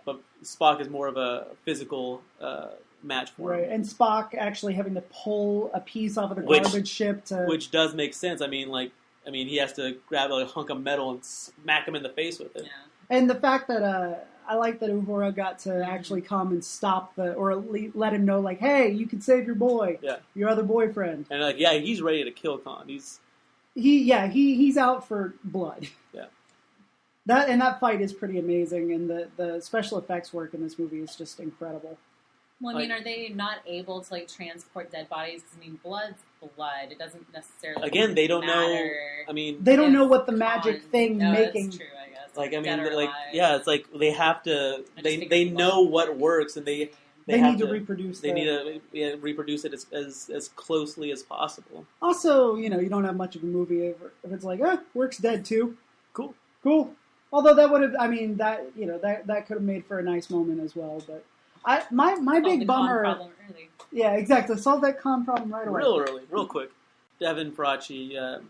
but Spock is more of a physical match for him. Right, and Spock actually having to pull a piece off of the garbage ship which does make sense. I mean, he has to grab a hunk of metal and smack him in the face with it. Yeah. And the fact that I like that Uhura got to actually come and stop or let him know, like, hey, you can save your boy, your other boyfriend. And he's ready to kill Khan. He's out for blood. Yeah. That fight is pretty amazing, and the special effects work in this movie is just incredible. Well, I mean, are they not able to transport dead bodies? Because, I mean, blood's blood. It doesn't necessarily they don't matter. know. I mean, they don't know what the magic thing making. That's true, I guess. It's like they have to. They know what works, and they need to reproduce. They need to reproduce it as closely as possible. Also, you don't have much of a movie if it's like, works dead too. Cool. Although that would have, that could have made for a nice moment as well, but. My big bummer. Problem early. Yeah, exactly. Solve that con problem right away. Real quick. Devin Faraci.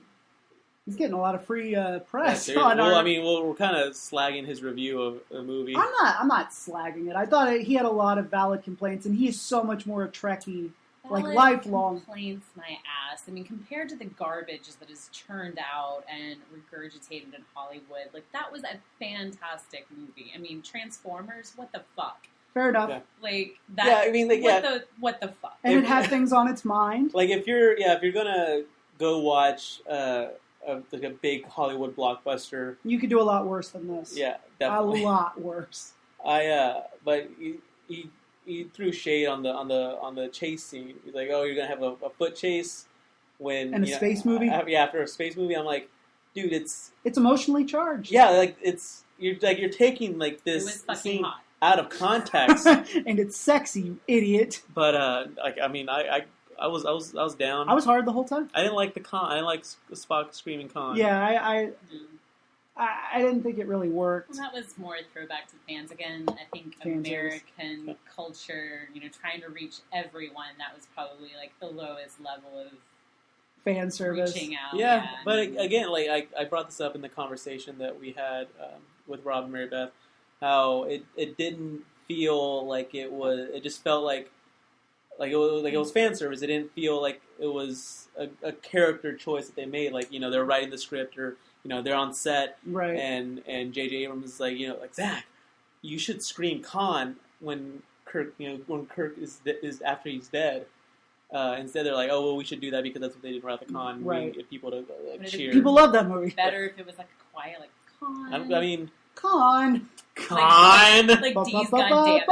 He's getting a lot of free press. We're kind of slagging his review of the movie. I'm not slagging it. I thought he had a lot of valid complaints, and he is so much more a Trekkie, lifelong. Complaints, my ass. I mean, compared to the garbage that is churned out and regurgitated in Hollywood, that was a fantastic movie. I mean, Transformers. What the fuck? Fair enough. Yeah. What the fuck? And it had things on its mind. If you're gonna go watch a big Hollywood blockbuster, you could do a lot worse than this. Yeah, definitely. A lot worse. But he threw shade on the chase scene. He's like, oh, you're gonna have a foot chase in a space movie. After a space movie, I'm like, dude, it's emotionally charged. Yeah, you're taking this it was fucking scene hot. Out of context, and it's sexy, you idiot. But I was down. I was hard the whole time. I didn't like I didn't like Spock screaming Khan. Yeah, I didn't think it really worked. Well, that was more a throwback to fans again. I think American culture, trying to reach everyone. That was probably the lowest level of fan service. Reaching out. Yeah, but again, I brought this up in the conversation that we had with Rob and Mary Beth. How it didn't feel like it was. It just felt like it was fan service. It didn't feel like it was a character choice that they made. They're writing the script or they're on set, right? And J.J. Abrams is like Zach, you should scream Khan when Kirk is after he's dead. Instead, they're like, oh well, we should do that because that's what they did in Wrath of Khan. Right. Get people to cheer. People love that movie. Better if it was a quiet Khan. I mean. Khan. D's, goddamn it.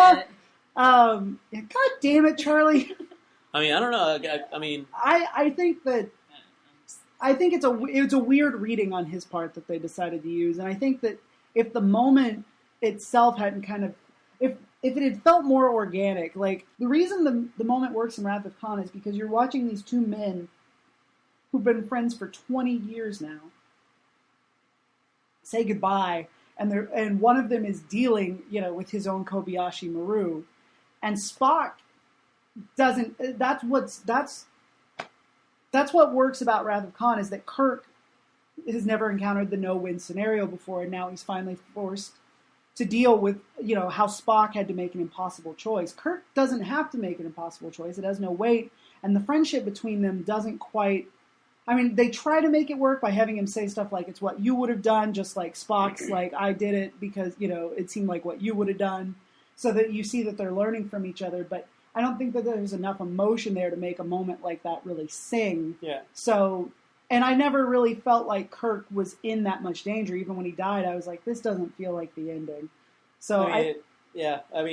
God damn it, Charlie. I mean, I don't know. I think it's a weird reading on his part that they decided to use, and I think that if the moment itself hadn't if it had felt more organic, the reason the moment works in Wrath of Khan is because you're watching these two men who've been friends for 20 years now say goodbye. And one of them is dealing, with his own Kobayashi Maru, and Spock doesn't. That's what works about Wrath of Khan is that Kirk has never encountered the no-win scenario before, and now he's finally forced to deal with, how Spock had to make an impossible choice. Kirk doesn't have to make an impossible choice; it has no weight, and the friendship between them doesn't quite. I mean, they try to make it work by having him say stuff like, it's what you would have done, just like Spock's I did it because, it seemed like what you would have done, so that you see that they're learning from each other. But I don't think that there's enough emotion there to make a moment like that really sing. Yeah. So, and I never really felt like Kirk was in that much danger. Even when he died, I was like, this doesn't feel like the ending. So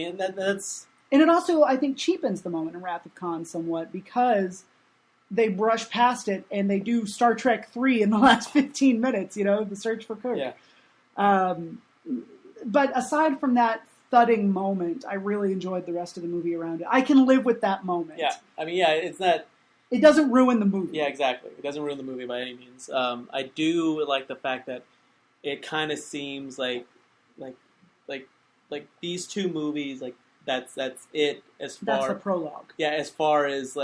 that's... And it also, I think, cheapens the moment in Wrath of Khan somewhat because... they brush past it, and they do Star Trek 3 in the last 15 minutes, the search for Kirk. Yeah. But aside from that thudding moment, I really enjoyed the rest of the movie around it. I can live with that moment. Yeah. I mean, it's not... It doesn't ruin the movie. Yeah, exactly. It doesn't ruin the movie by any means. I do like the fact that it kind of seems like these two movies, that's it as far. That's the prologue. Yeah, as far as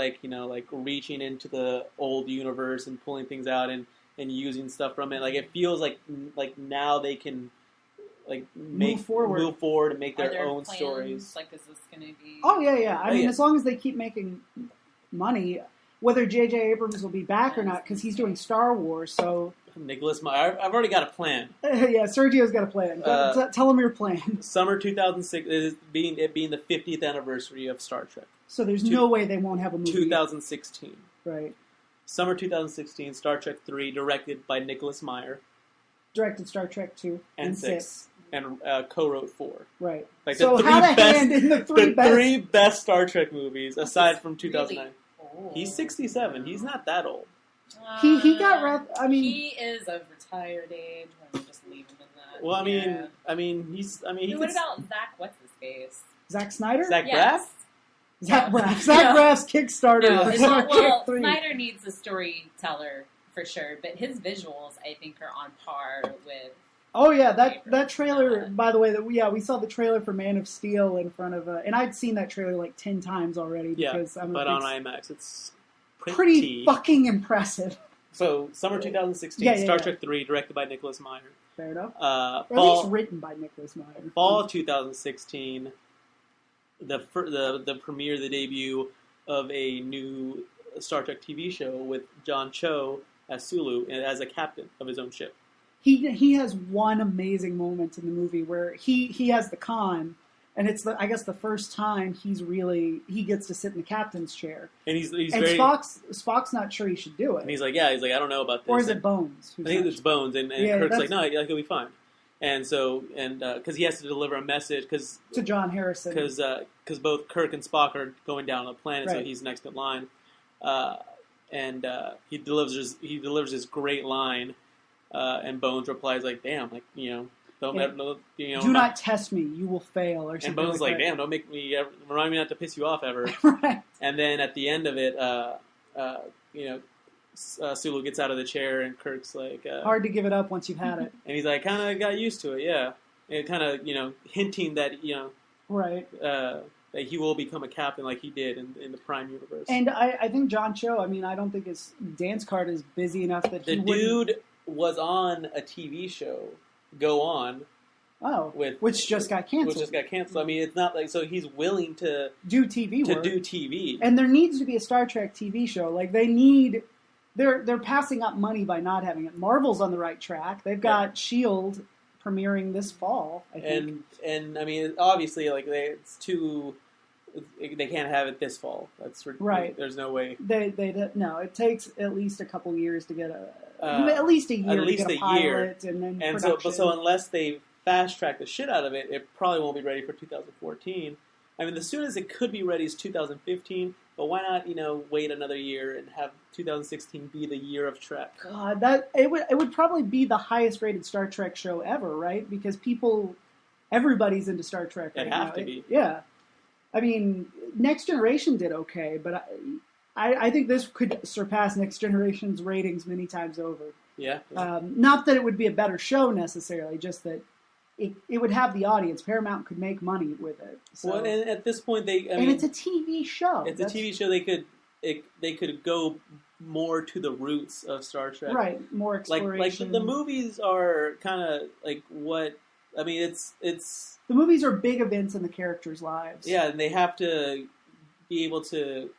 reaching into the old universe and pulling things out and using stuff from it. It feels like now they can move forward and make their own plans? stories. Like, is this going to be? Oh yeah. I mean, as long as they keep making money, whether J.J. Abrams will be back or not, because he's doing Star Wars. So Nicholas Meyer, I've already got a plan. Yeah, Sergio's got a plan. Tell him your plan. Summer 2006 is being the 50th anniversary of Star Trek. So there's no way they won't have a movie. 2016. Right. Summer 2016, Star Trek 3, directed by Nicholas Meyer. Directed Star Trek 2 and 6. And co-wrote 4. Right. Like so how to hand in the three best Star Trek movies, aside from 2009. Really? He's 67. He's not that old. He got. I mean, he is of retired age. Why don't we just leave him in that? Well, What about Zach? What's his face? Zack Snyder. Zach Yes. Braff? Zach Braff. Zach Braff's Kickstarter. for Star Trek 3. Snyder needs a storyteller for sure, but his visuals, I think, are on par with. Oh yeah, that trailer. By the way, we saw the trailer for Man of Steel in front of, and I'd seen that trailer like 10 times already because I'm but on IMAX, it's pretty fucking impressive. So summer 2016, Star Trek 3, directed by Nicholas Meyer. Fair enough. Or at least written by Nicholas Meyer. Fall 2016, the premiere, the debut of a new Star Trek TV show with John Cho as Sulu and as a captain of his own ship. He has one amazing moment in the movie where he has the con, and it's I guess the first time he gets to sit in the captain's chair. And he's and very Spock's not sure he should do it. And he's like, I don't know about this. Or is it Bones? I think it's Bones, and Kirk's like, no, he'll be fine. And so because he has to deliver a message to John Harrison because both Kirk and Spock are going down on the planet, right. So he's next in line. He delivers his great line. And Bones replies like, "Damn, do not test me, you will fail." Or something. And Bones like "Damn, don't make me remind me not to piss you off ever." Right. And then at the end of it, Sulu gets out of the chair, and Kirk's like, "Hard to give it up once you've had it." And he's like, "Kind of got used to it, yeah." And kind of hinting that right. That he will become a captain like he did in the Prime universe. And I think John Cho. I mean, I don't think his dance card is busy enough that the dude was on a TV show, Go On. Oh, which just got canceled. I mean, it's not like he's willing to do TV work. do TV. And there needs to be a Star Trek TV show. Like they're passing up money by not having it. Marvel's on the right track. They've got S.H.I.E.L.D. premiering this fall, I think. And I mean, obviously, it's too. They can't have it this fall. That's right. There's no way. No. It takes at least a couple years to get at least a year to get a pilot, and then production. So unless they fast track the shit out of it, it probably won't be ready for 2014. I mean, the soonest it could be ready is 2015. But why not wait another year and have 2016 be the year of Trek? God, it would probably be the highest rated Star Trek show ever, right? Because everybody's into Star Trek right now. It have to be. Yeah. I mean, Next Generation did okay, but I think this could surpass Next Generation's ratings many times over. Yeah. Not that it would be a better show necessarily, just that it would have the audience. Paramount could make money with it. So. Well, and at this point, it's a TV show. It's a TV show. They could go more to the roots of Star Trek. Right, more exploration. Like the movies are kind of like what. I mean, it's the movies are big events in the characters' lives. Yeah, and they have to be able to,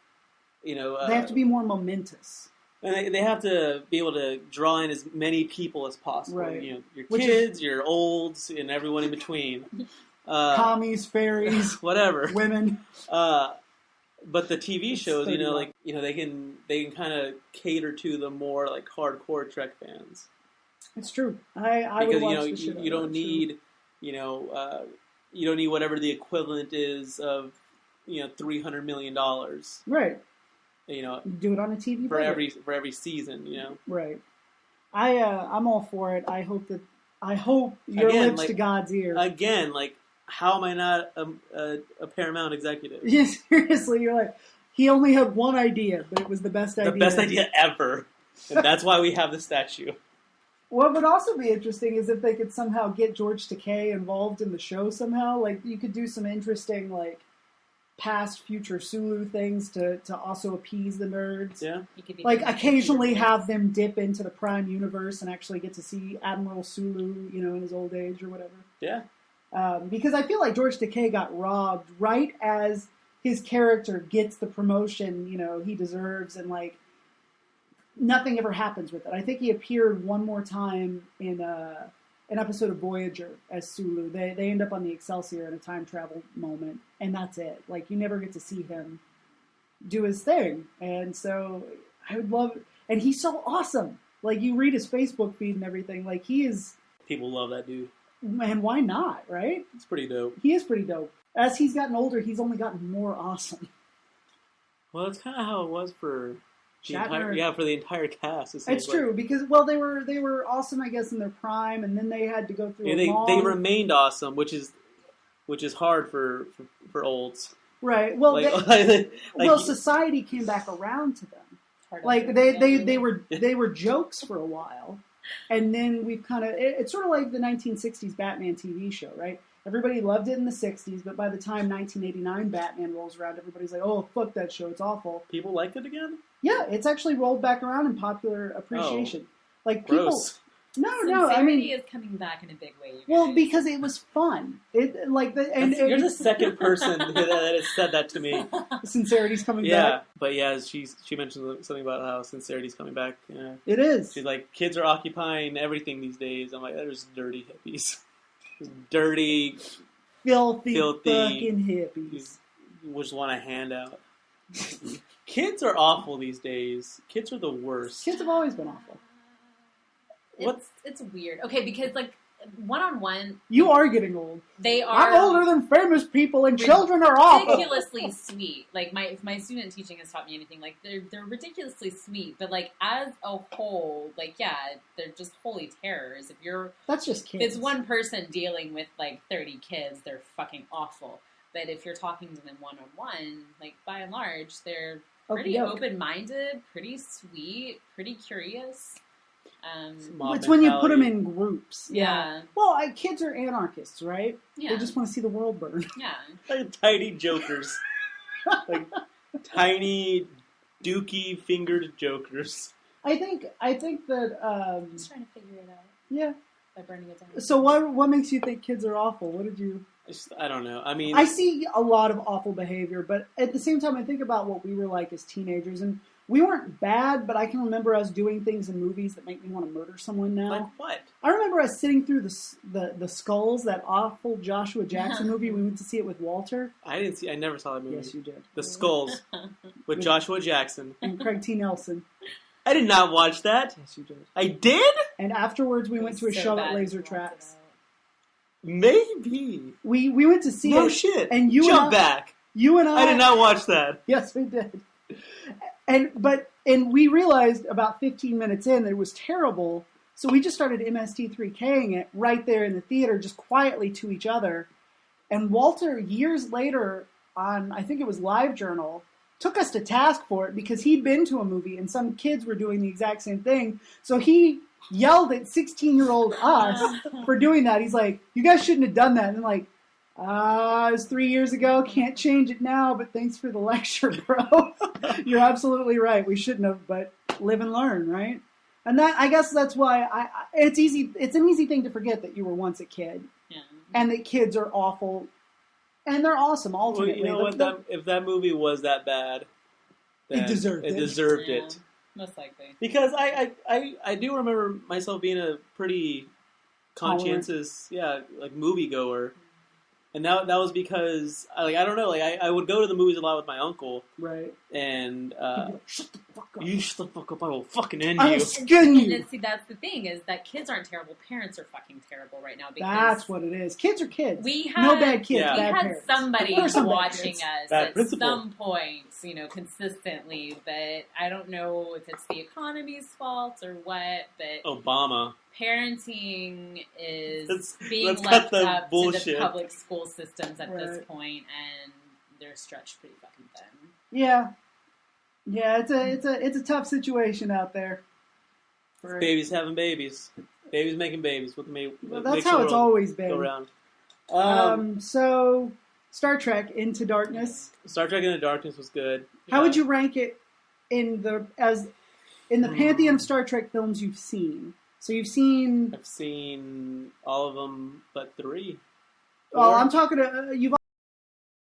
they have to be more momentous. And they have to be able to draw in as many people as possible. Right. Your kids, your olds, and everyone in between. Commies, fairies, whatever, women. But the TV shows, they can kind of cater to the more like hardcore Trek fans. It's true. I would watch the shit. You don't need, you don't need whatever the equivalent is of, $300 million. Right. Do it on a TV for every season. Right. I'm all for it. I hope your lips to God's ear. Again, how am I not a Paramount executive? Yeah, seriously, you're like, he only had one idea, but it was the best idea. The best idea ever. And that's why we have the statue. What would also be interesting is if they could somehow get George Takei involved in the show somehow. Like, you could do some interesting, past, future Sulu things to also appease the nerds. Yeah. Occasionally have them dip into the Prime universe and actually get to see Admiral Sulu, in his old age or whatever. Yeah. Because I feel like George Takei got robbed right as his character gets the promotion, he deserves, and like nothing ever happens with it. I think he appeared one more time in an episode of Voyager as Sulu. They end up on the Excelsior in a time travel moment, and that's it. Like, you never get to see him do his thing. And so I would love, and he's so awesome. Like, you read his Facebook feed and everything. Like, he is. People love that dude. And why not, right? It's pretty dope. He is pretty dope. As he's gotten older, he's only gotten more awesome. Well, that's kind of how it was for Shatner. for the entire cast. It's true because they were awesome, I guess, in their prime, and then they had to go through. They remained awesome, which is hard for olds. Right. Well, society came back around to them. Like they were jokes for a while, and then we've kind of it's sort of like the 1960s Batman TV show, right? Everybody loved it in the 60s, but by the time 1989 Batman rolls around, everybody's like, "Oh, fuck that show! It's awful." People liked it again. Yeah, it's actually rolled back around in popular appreciation. Like people. Gross. No. Sincerity I mean, is coming back in a big way. Well, because it was fun. You're the second person that has said that to me. Sincerity's coming back. Yeah, but yeah, she mentioned something about how sincerity's coming back. Yeah. It is. She's like, kids are occupying everything these days. I'm like, there's dirty hippies, dirty, filthy fucking hippies. You just want a handout. Kids are awful these days. Kids are the worst. Kids have always been awful. It's weird. Okay, because like one-on-one, you are getting old. They are. I'm older than famous people, and children are awful. Ridiculously sweet. Like if my student teaching has taught me anything, like they're ridiculously sweet. But like as a whole, like they're just holy terrors. That's just kids. If it's one person dealing with like 30 kids, they're fucking awful. But if you're talking to them one-on-one, like by and large, they're pretty open-minded, pretty sweet, pretty curious. It's when you put them in groups. Yeah. Well, kids are anarchists, right? Yeah. They just want to see the world burn. Yeah. Like tiny jokers. Like tiny, dookie fingered jokers. I think that. I'm just trying to figure it out. Yeah. By burning it down. So what makes you think kids are awful? What did you? I don't know. I mean, I see a lot of awful behavior, but at the same time, I think about what we were like as teenagers, and we weren't bad, but I can remember us doing things in movies that make me want to murder someone now. Like what? I remember us sitting through the Skulls, that awful Joshua Jackson movie. We went to see it with Walter. I never saw that movie. Yes, you did. The Skulls with Joshua Jackson and Craig T. Nelson. I did not watch that. Yes, you did. I did? And afterwards, we went to a show at Laser Tracks. Maybe. We went to see it. No shit. And you Jump back. You and I did not watch that. Yes, we did. And we realized about 15 minutes in that it was terrible, so we just started MST3K'ing it right there in the theater, just quietly to each other. And Walter, years later, on, I think it was LiveJournal, took us to task for it because he'd been to a movie and some kids were doing the exact same thing. So he yelled at 16-year-old us for doing that. He's like, you guys shouldn't have done that. And I'm like, it was 3 years ago. Can't change it now, but thanks for the lecture, bro. You're absolutely right. We shouldn't have, but live and learn, right? And I guess that's why it's easy. It's an easy thing to forget that you were once a kid, and that kids are awful, and they're awesome ultimately. Well, you know what? If that movie was that bad, then it deserved it. Most likely. Because I do remember myself being a pretty conscientious, moviegoer. And that was because, I don't know, I would go to the movies a lot with my uncle. Right. And, shut the fuck up. You shut the fuck up, I will fucking end I you. will skin you. And see, that's the thing, is that kids aren't terrible, parents are fucking terrible right now. Because that's what it is. Kids are kids. We had, no bad kids, we bad had parents. somebody watching us bad at principal. some points, consistently, but I don't know if it's the economy's fault or what, but... Obama. Parenting is being let's left cut the up bullshit. to the public school systems at this point, and they're stretched pretty fucking thin. Yeah, it's a tough situation out there. Babies having babies, babies making babies. That's how it's always been. Go around. So Star Trek Into Darkness. Star Trek Into Darkness was good. How would you rank it in the pantheon of Star Trek films you've seen? So you've seen... I've seen all of them but 3. Oh, I'm talking to... you've